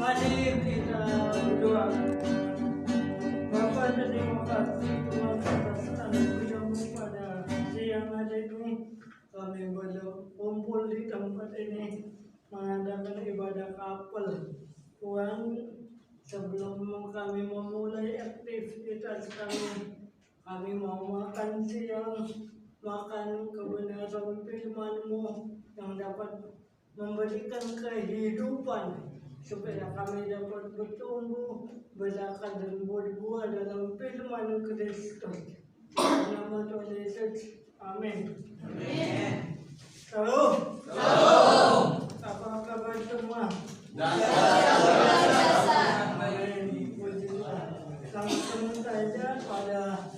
Mari kita berdoa. Bapa, terima kasih Tuhan atas anugerah-Mu pada siang hari ini. Kami berkumpul di tempat ini mengadakan ibadah kapel. Tuhan, sebelum kami memulai aktivitas kami mau makan siang, makan kebenaran firman-Mu yang dapat memberikan kehidupan supaya kami dapat bertumbuh, berakar dan berbuah dalam firman Kristus. Dalam nama Tuhan Yesus, amin. Amin. Shalom. Shalom. Apa kabar semua? Amin. Puji Tuhan. Langsung saja pada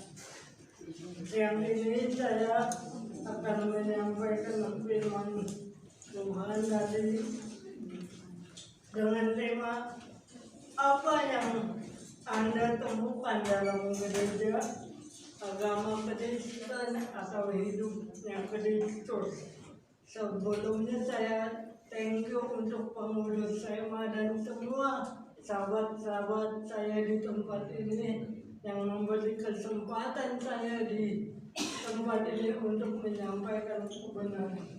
siang ini saya akan menyampaikan firman Tuhan dari dengan tema apa yang Anda temukan dalam gereja agama Kristen atau hidupnya Kristus. Sebelumnya saya thank you untuk pengurus SEMA dan semua sahabat-sahabat saya di tempat ini yang memberi kesempatan saya di tempat ini untuk menyampaikan kebenaran.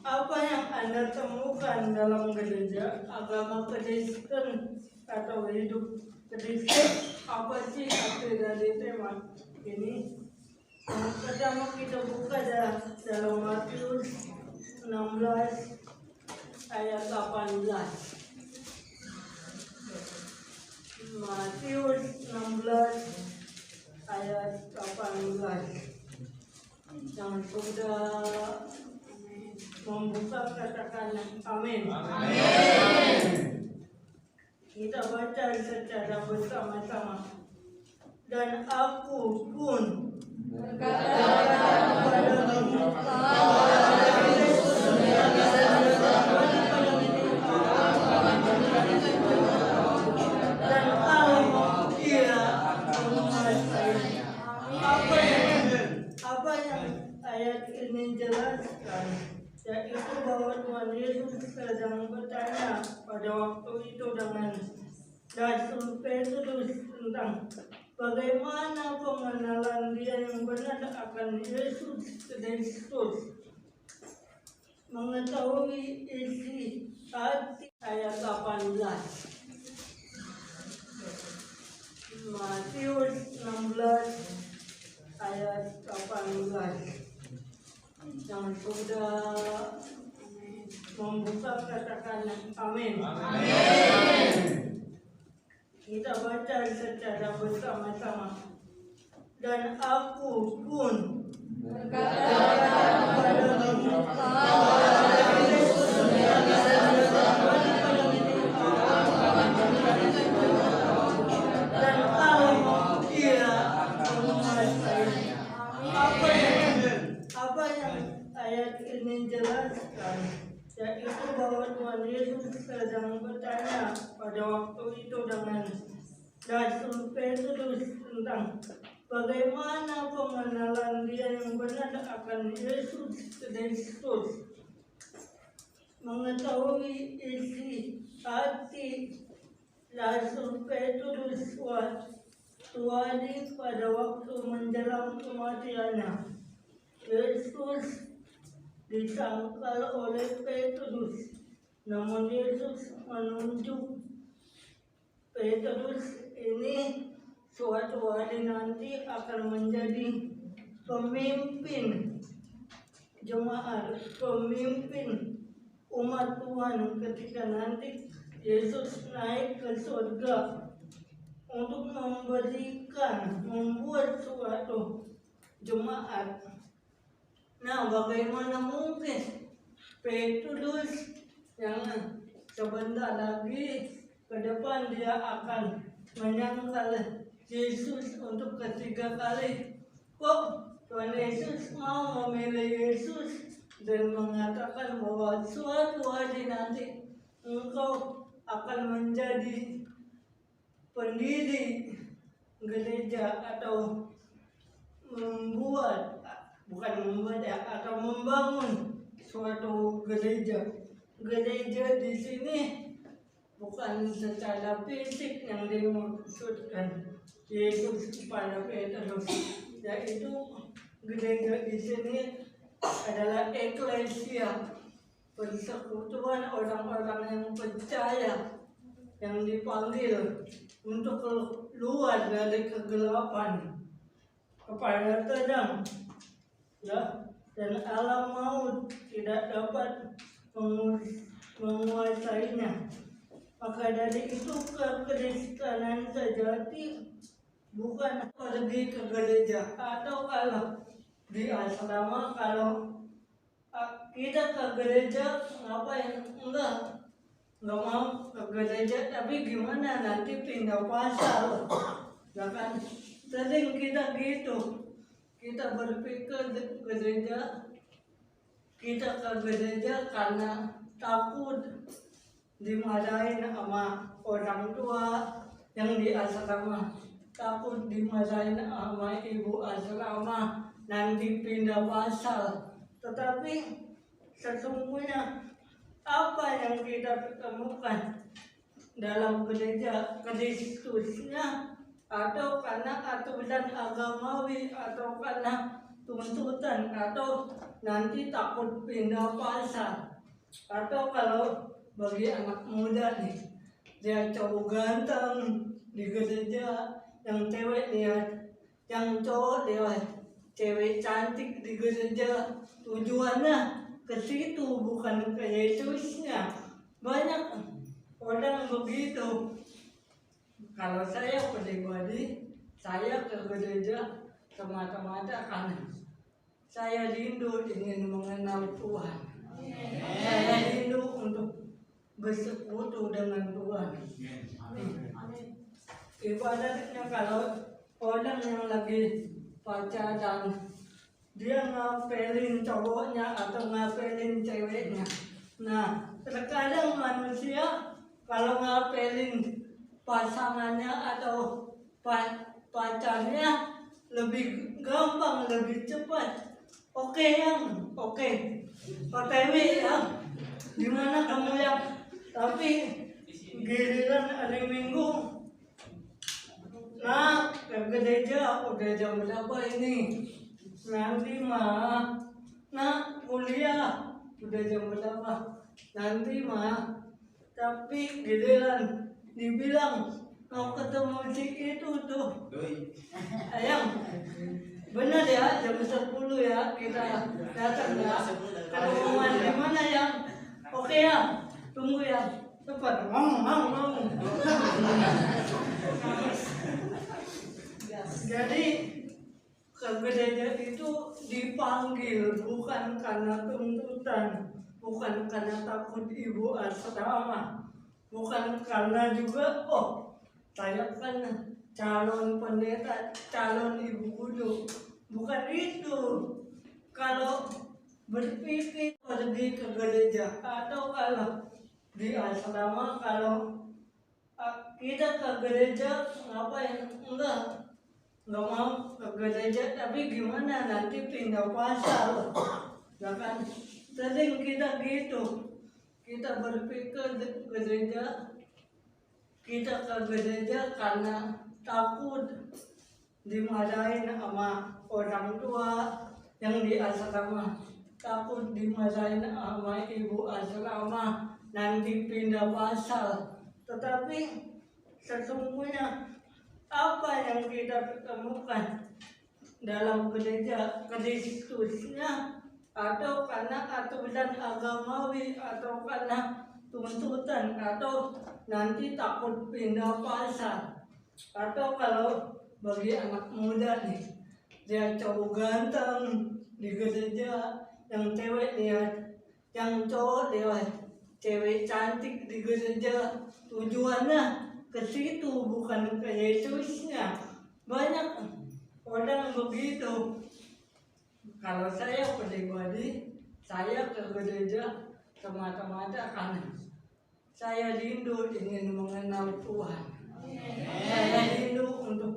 Apa yang Anda temukan dalam gereja agama Kristen atau hidup Kristen? Apa sih arti dari tema ini? Yang pertama kita buka dalam Matius 16 ayat 18. Matius 16 ayat 18. Yang sudah membuka katakan amin. Amin. Kita baca secara bersama-sama. Dan aku pun berkata kepadamu, dan Allah ia menguasai. Apa yang ayat ini jelaskan, yaitu bahwa Tuhan Yesus sedang bertanya pada waktu itu dengan Rasul Petrus tentang bagaimana pengenalan dia yang benar akan Yesus Kristus. Mengetahui isi hati ayat 18. Matius 16 ayat 18. Yang sudah membuka katakan amin. Amin. Kita baca secara bersama-sama. Dan aku pun berkata kepadamu, dan Allah ia menguasai. Apa yang ayat ini jelaskan, yaitu bahwa Tuhan Yesus sedang bertanya pada waktu itu dengan Rasul Petrus tentang bagaimana pengenalan dia yang benar akan Yesus Kristus. Mengetahui isi hati Rasul Petrus waktu hari pada waktu menjelang kematiannya. Yesus disangkal oleh Petrus, namun Yesus menunjuk Petrus ini suatu hari nanti akan menjadi pemimpin jemaat, pemimpin umat Tuhan ketika nanti Yesus naik ke surga untuk membuat suatu jemaat. Nah, bagaimana mungkin Petrus yang sebentar lagi ke depan dia akan menyangkal Yesus untuk ketiga kali? Kok Tuhan Yesus mau memilih Yesus dan mengatakan bahwa suatu hari nanti engkau akan menjadi pendiri gereja atau membuat bukan membuat atau membangun suatu gereja. Gereja di sini bukan secara fisik yang dimaksudkan Yesus kepada Petrus, yaitu gereja di sini adalah eklesia, persekutuan orang-orang yang percaya yang dipanggil untuk keluar dari kegelapan kepada terang, ya, dan alam maut tidak dapat menguasainya. Maka dari itu kekristenan sejati bukan pergi ke gereja atau kalau di asrama, kalau kita ke gereja ngapain? Enggak mau ke gereja, tapi gimana nanti pindah pasal, ya kan? Sering kita gitu, kita berpikir gereja, kita ke gereja karena takut dimarahin sama orang tua yang di asrama, takut dimarahin sama ibu asrama, nanti pindah pasal. Tetapi sesungguhnya apa yang kita temukan dalam gereja, Kristusnya, atau karena aturan agamawi, atau karena tuntutan, atau nanti takut pindah pasal, atau kalau bagi anak muda nih, dia cowok ganteng di gereja, yang cewek lihat, yang cowok lihat cewek cantik di gereja, tujuannya ke situ bukan ke Yesusnya. Banyak orang begitu. Kalau saya pribadi, saya ke gereja semata-mata karena saya rindu ingin mengenal Tuhan. Saya rindu untuk bersekutu dengan Tuhan. Ibaratnya kalau orang yang lagi pacaran, dia ngapelin cowoknya atau ngapelin ceweknya. Nah, terkadang manusia kalau ngapelin pasangannya atau pacarnya lebih gampang, lebih cepat. Oke yang, oke, OTW yang, gimana kamu yang? Tapi giliran hari Minggu, nah ke gereja udah jam berapa ini? Nanti mah, nah kuliah udah jam berapa? Nanti mah. Tapi giliran dibilang mau ketemu si itu tuh, ayang, benar ya jam 10 ya kita datang ya. Ketemuan di mana yang? Oke ya, tunggu ya, cepat, mau. Jadi ke gereja itu dipanggil bukan karena tuntutan, bukan karena takut ibu asrama, bukan karena juga saya kan calon pendeta, calon ibu kudu, bukan itu. Kalau berpikir pergi ke gereja atau kalau di asrama, kalau kita ke gereja ngapain? Enggak mau ke gereja, tapi gimana nanti pindah pasal, ya kan? Sering kita gitu, kita berpikir gereja, kita ke gereja karena takut dimarahin sama orang tua yang di asrama, takut dimarahin sama ibu asrama, nanti pindah pasal. Tetapi sesungguhnya apa yang kita temukan dalam gereja, Kristusnya, atau karena aturan agamawi, atau karena tuntutan, atau nanti takut pindah pasal, atau kalau bagi anak muda nih, dia cowok ganteng di gereja, yang cewek lihat, yang cowok lihat cewek cantik di gereja, tujuannya ke situ bukan ke Yesusnya. Banyak orang begitu. Kalau saya pribadi, saya ke gereja semata-mata karena saya rindu ingin mengenal Tuhan. Saya rindu untuk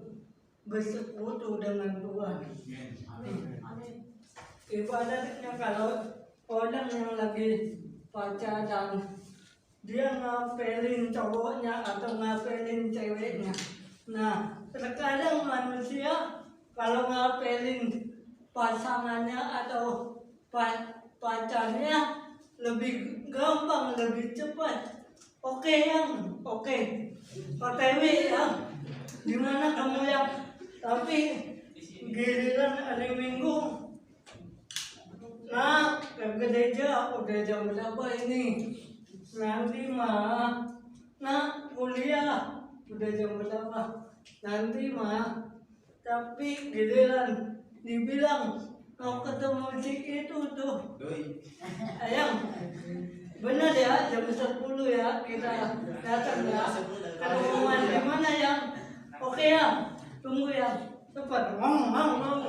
bersekutu dengan Tuhan. ibaratnya kalau orang yang lagi pacaran dia ngapelin cowoknya atau ngapelin ceweknya. Nah, terkadang manusia kalau ngapelin pasangannya atau pacarnya lebih gampang, lebih cepat. Oke yang, oke, OTW yang, gimana kamu yang? Tapi giliran hari Minggu, nah ke gereja udah jam berapa ini? Nanti mah, nah kuliah udah jam berapa? Nanti mah, tapi giliran dibilang mau ketemu si itu tuh, ayang, bener ya jam 10 ya kita datang ya. Ketemuan di mana yang? Oke ya, tunggu ya, cepat, mau.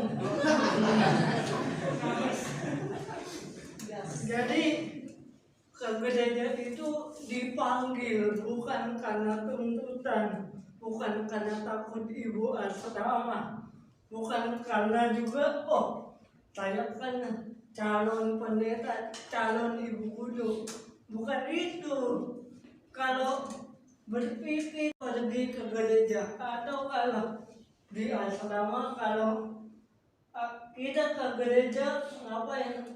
Jadi ke gereja itu dipanggil bukan karena tuntutan, bukan karena takut ibu asrama, bukan karena juga saya kan calon pendeta, calon ibu kudu, bukan itu. Kalau berpikir pergi ke gereja atau kalau di asrama, kalau kita ke gereja ngapain?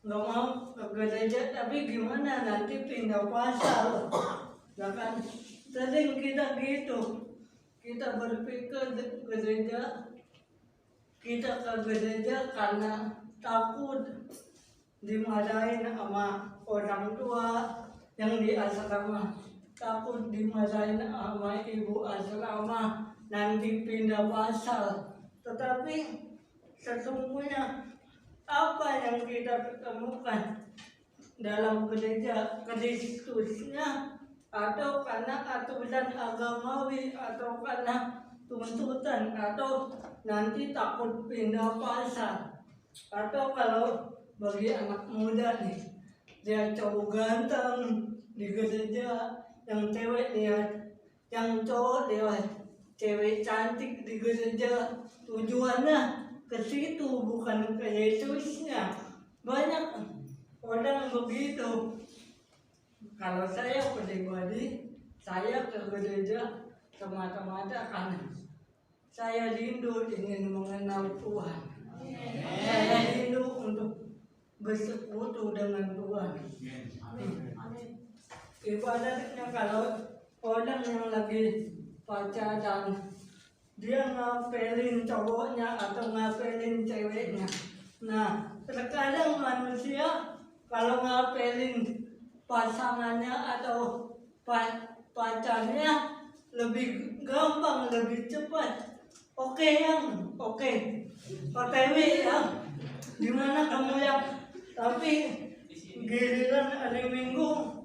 Nggak mau ke gereja, tapi gimana nanti pindah pasal, ya kan? Sering kita gitu, kita berpikir gereja, kita ke gereja karena takut dimarahin sama orang tua yang di asrama, takut dimarahin sama ibu asrama, nanti pindah pasal. Tetapi sesungguhnya apa yang kita ketemukan dalam gereja, Kristusnya, atau karena aturan agamawi, atau karena tuntutan, atau nanti takut pindah pasar, atau kalau bagi anak muda nih, dia cowok ganteng di gereja, yang cewek lihat, yang cowok lihat cewek cantik di gereja, tujuannya ke situ bukan ke Yesusnya. Banyak orang begitu. Kalau saya pribadi, saya ke gereja semata-mata karena saya rindu ingin mengenal Tuhan. Saya rindu untuk bersekutu dengan Tuhan. Ibaratnya kalau orang yang lagi pacaran, dia ngapelin cowoknya atau ngapelin ceweknya. Nah, terkadang manusia kalau ngapelin pasangannya atau pacarnya lebih gampang, lebih cepat. Oke yang, oke, OTW yang, gimana kamu yang? Tapi giliran hari Minggu,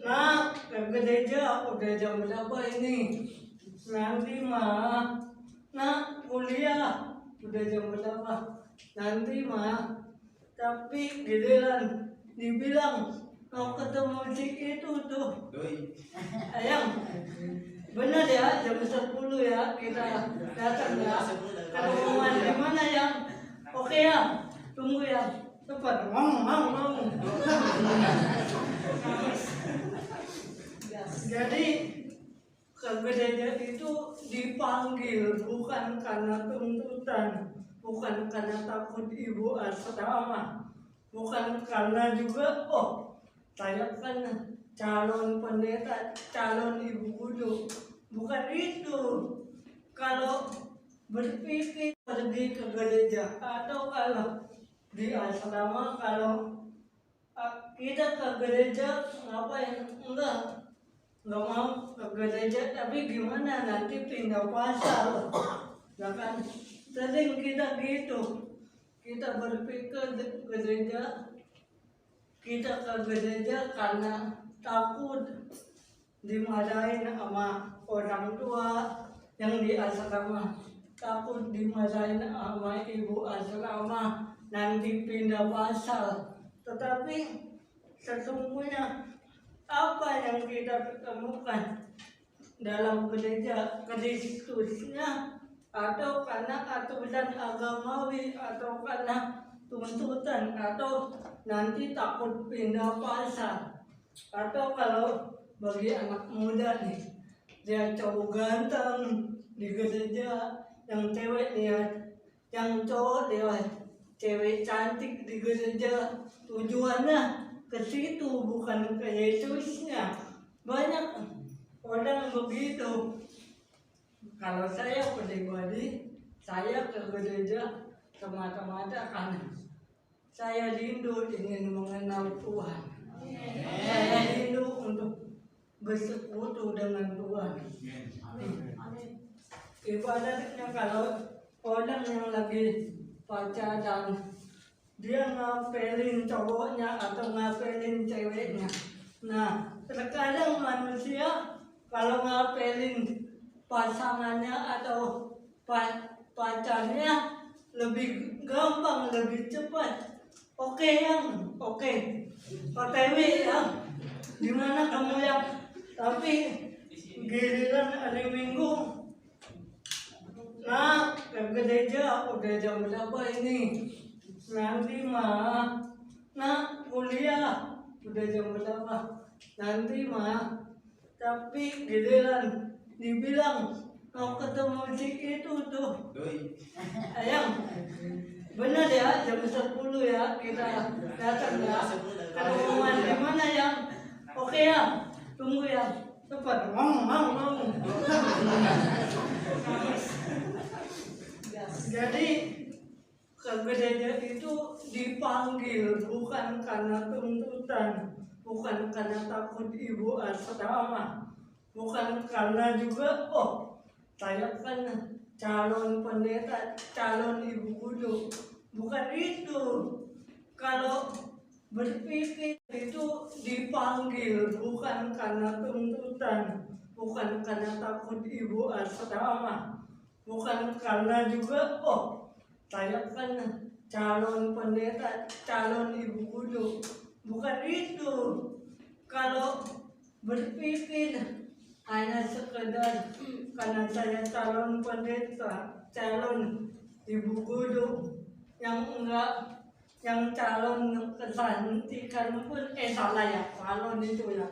nah ke gereja udah jam berapa ini? Nanti mah, nah kuliah udah jam berapa? Nanti mah, tapi giliran dibilang mau ketemu si itu tuh, ayang, bener ya jam 10 ya kita datang ya. Ketemuan di mana yang? Oke ya, tunggu ya, cepat, mau. Jadi ke gereja itu dipanggil bukan karena tuntutan, bukan karena takut ibu asrama, bukan karena juga saya kan calon pendeta, calon ibu kudu, bukan itu. Kalau berpikir pergi ke gereja atau kalau di asrama, kalau kita ke gereja ngapain? Nggak mau ke gereja, tapi gimana nanti pindah pasal, ya kan? Sering kita gitu, kita berpikir gereja, kita ke gereja karena takut dimarahin sama orang tua yang di asrama, takut dimarahin sama ibu asrama, nanti pindah pasal. Tetapi sesungguhnya apa yang kita ketemukan dalam gereja, Kristusnya, atau karena aturan agamawi, atau karena tuntutan, atau nanti takut pindah pasar, atau kalau bagi anak muda nih, dia cowok ganteng di gereja, yang cewek lihat, yang cowok lihat cewek cantik di gereja, tujuannya ke situ bukan ke Yesusnya. Banyak orang begitu. Kalau saya pribadi, saya ke gereja semata-mata karena saya rindu ingin mengenal Tuhan. Saya rindu untuk bersekutu dengan Tuhan. Ibaratnya kalau orang yang lagi pacaran, dia ngapelin cowoknya atau ngapelin ceweknya. Nah, terkadang manusia kalau ngapelin pasangannya atau pacarnya lebih gampang, lebih cepat. Oke yang, oke, OTW yang, dimana kamu yang, tapi giliran hari Minggu, nah ke gereja udah jam berapa ini? Nanti mah, nah kuliah udah jam berapa? Nanti mah, tapi giliran dibilang mau ketemu si itu tuh, ayang, benar ya jam 10 ya kita datang ya. Ketemuan di mana yang? Oke ya, tunggu ya, cepat, mau. Jadi ke gereja itu dipanggil bukan karena tuntutan, bukan karena takut ibu asrama, bukan karena juga saya kan calon pendeta, calon ibu kudu, bukan itu. Kalau berpikir itu dipanggil bukan karena tuntutan, bukan karena takut ibu asrama, bukan karena juga saya kan calon pendeta, calon ibu kudu, bukan itu. Kalau berpikir hanya sekedar karena saya calon pendeta, calon ibu kudu, yang enggak, yang calon kecantikan pun salah ya, calon itu ya.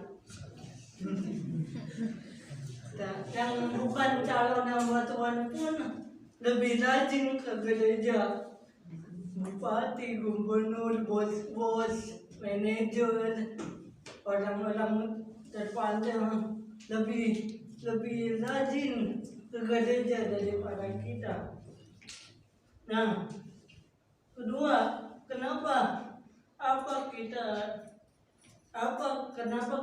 Yang bukan calon yang Tuhan pun lebih rajin ke gereja. Bupati, gubernur, bos-bos, manajer, orang-orang terpandang lebih rajin ke gereja daripada kita. Nah, kedua, kenapa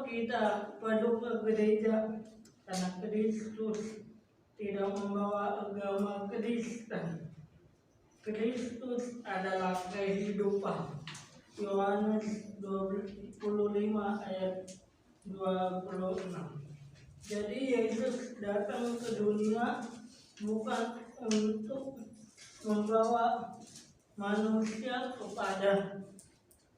kita perlu ke gereja? Karena Kristus tidak membawa agama Kristen. Kristus adalah kehidupan. Yohanes 25 ayat 26. Jadi Yesus datang ke dunia bukan untuk membawa manusia kepada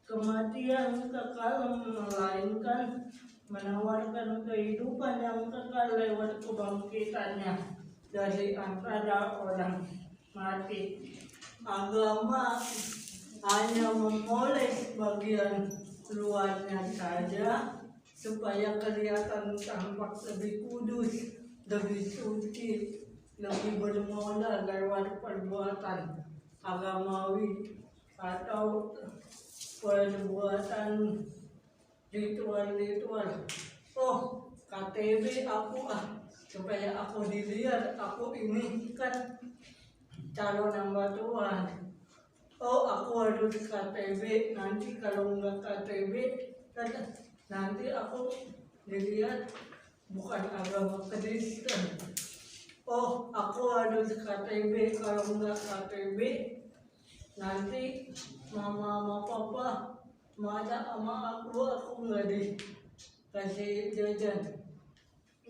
kematian kekal, melainkan menawarkan kehidupan yang kekal lewat kebangkitannya dari antara orang mati. Agama hanya memoles bagian luarnya saja supaya kelihatan tampak lebih kudus, lebih suci, lebih bermoral lewat perbuatan agamawi atau perbuatan ritual. KTP aku supaya aku dilihat, aku ini kan calon hamba Tuhan. Aku harus KTP, nanti kalau enggak KTP nanti aku dilihat bukan agama Kristen. Aku harus KTP, kalau enggak KTP nanti mama sama papa marah sama aku nggak dikasih jajan.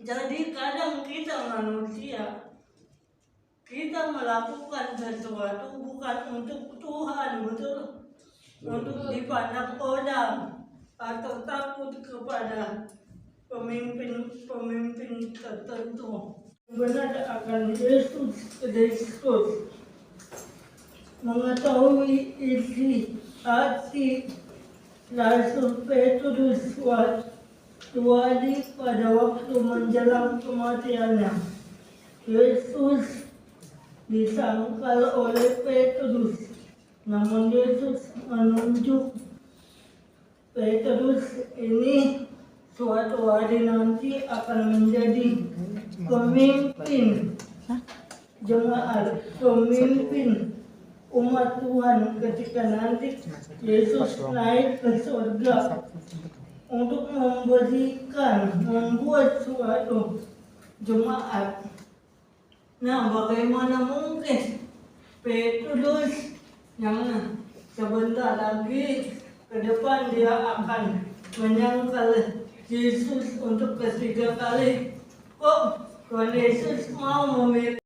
Jadi kadang kita manusia, kita melakukan sesuatu bukan untuk Tuhan, betul, untuk dipandang orang atau takut kepada pemimpin tertentu. benar akan Yesus Kristus, mengetahui isi hati Rasul Petrus waktu pada waktu menjelang kematiannya. Yesus disangkal oleh Petrus, namun Yesus menunjuk Petrus ini suatu hari nanti akan menjadi pemimpin jemaat, pemimpin umat Tuhan ketika nanti Yesus naik ke surga untuk membuat suatu jemaat. Nah, bagaimana mungkin Petrus yang sebentar lagi ke depan dia akan menyangkal Yesus untuk ketiga kali, kok Tuhan Yesus mau memilih